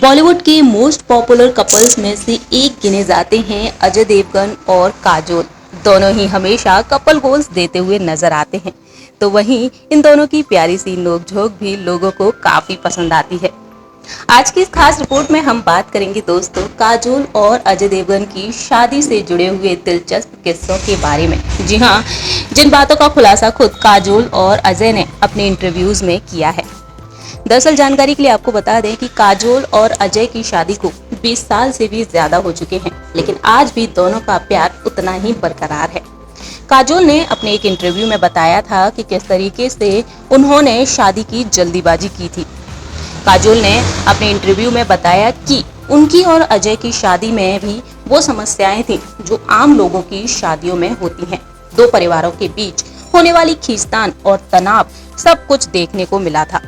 बॉलीवुड के most popular couples में से एक गिने जाते हैं अजय देवगन और काजोल। दोनों ही हमेशा कपल गोल्स देते हुए नजर आते हैं, तो वहीं इन दोनों की प्यारी सी नोकझोंक भी लोगों को काफी पसंद आती है। आज की इस खास रिपोर्ट में हम बात करेंगे दोस्तों काजोल और अजय देवगन की शादी से जुड़े हुए दिलचस्प किस्सों के बारे में। जी हाँ, जिन बातों का खुलासा खुद काजोल और अजय ने अपने इंटरव्यूज में किया है। दरअसल जानकारी के लिए आपको बता दें कि काजोल और अजय की शादी को 20 साल से भी ज्यादा हो चुके हैं, लेकिन आज भी दोनों का प्यार उतना ही बरकरार है। काजोल ने अपने एक इंटरव्यू में बताया था कि किस तरीके से उन्होंने शादी की जल्दीबाजी की थी। काजोल ने अपने इंटरव्यू में बताया कि उनकी और अजय की शादी में भी वो समस्याएं थी जो आम लोगों की शादियों में होती हैं। दो परिवारों के बीच होने वाली खींचतान और तनाव सब कुछ देखने को मिला था।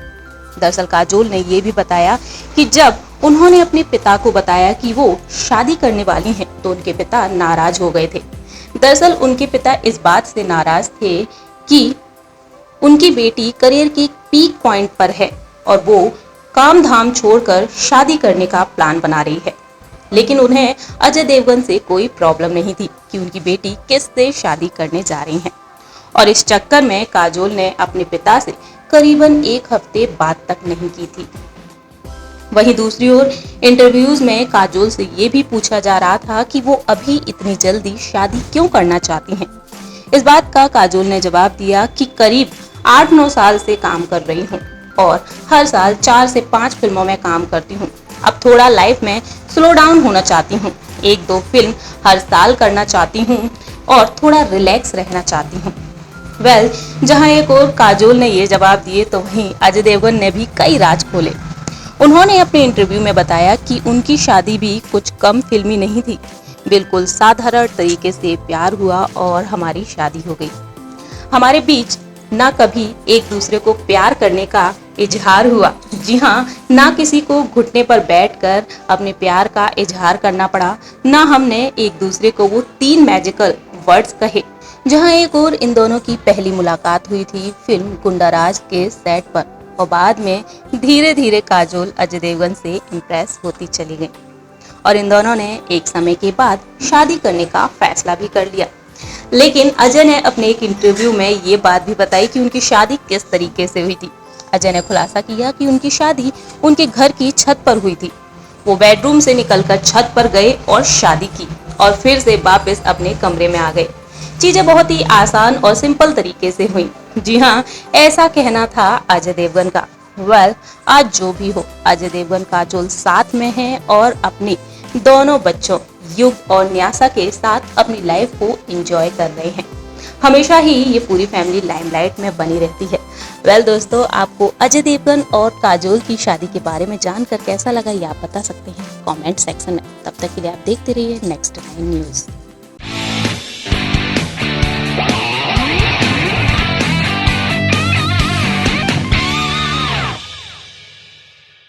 दरअसल काजोल ने ये भी बताया कि जब उन्होंने अपने पिता को बताया कि वो शादी करने वाली हैं, तो उनके पिता नाराज हो गए थे। दरअसल उनके पिता इस बात से नाराज थे कि उनकी बेटी करियर के पीक पॉइंट पर है और वो काम धाम छोड़कर शादी करने का प्लान बना रही है। लेकिन उन्हें अजय देवगन से कोई प्रॉब्लम नहीं थी कि उनकी बेटी किससे शादी करने जा रही है, और इस चक्कर में काजोल ने अपने पिता से करीबन एक हफ्ते बात तक नहीं की थी। वहीं दूसरी ओर इंटरव्यूज में काजोल से ये भी पूछा जा रहा था कि वो अभी इतनी जल्दी शादी क्यों करना चाहती हैं। इस बात का काजोल ने जवाब दिया कि करीब 8-9 साल से काम कर रही हूँ और हर साल 4 से 5 फिल्मों में काम करती हूँ। अब थोड़ा लाइफ में स्लो डाउन होना चाहती हूँ, 1-2 फिल्म हर साल करना चाहती हूँ और थोड़ा रिलैक्स रहना चाहती हूँ। जहां एक और काजोल ने ये जवाब दिए, तो वहीं अजय देवगन ने भी कई राज खोले। उन्होंने अपने इंटरव्यू में बताया कि उनकी शादी भी कुछ कम फिल्मी नहीं थी। बिल्कुल साधारण तरीके से प्यार हुआ और हमारी शादी हो गई। हमारे बीच ना कभी एक दूसरे को प्यार करने का इजहार हुआ, जी हाँ, ना किसी को घुटने पर बैठकर अपने प्यार का इजहार करना पड़ा, ना हमने एक दूसरे को वो 3 मैजिकल वर्ड्स कहे। जहां एक और इन दोनों की पहली मुलाकात हुई थी फिल्म गुंडाराज के सेट पर, और बाद में धीरे धीरे काजोल अजय देवगन से इम्प्रेस होती चली गई और इन दोनों ने एक समय के बाद शादी करने का फैसला भी कर लिया। लेकिन अजय ने अपने एक इंटरव्यू में ये बात भी बताई कि उनकी शादी किस तरीके से हुई थी। अजय ने खुलासा किया कि उनकी शादी उनके घर की छत पर हुई थी। वो बेडरूम से निकलकर छत पर गए और शादी की और फिर से वापस अपने कमरे में आ गए। चीजें बहुत ही आसान और सिंपल तरीके से हुई। जी हाँ, ऐसा कहना था अजय देवगन का। आज जो भी हो, अजय देवगन काजोल साथ में हैं और अपने दोनों बच्चों युग और न्यासा के साथ अपनी लाइफ को एंजॉय कर रहे हैं। हमेशा ही ये पूरी फैमिली लाइमलाइट में बनी रहती है। दोस्तों, आपको अजय देवगन और काजोल की शादी के बारे में जानकर कैसा लगा, ये आप बता सकते हैं कमेंट सेक्शन में। तब तक के लिए आप देखते रहिए नेक्स्ट 9 न्यूज़।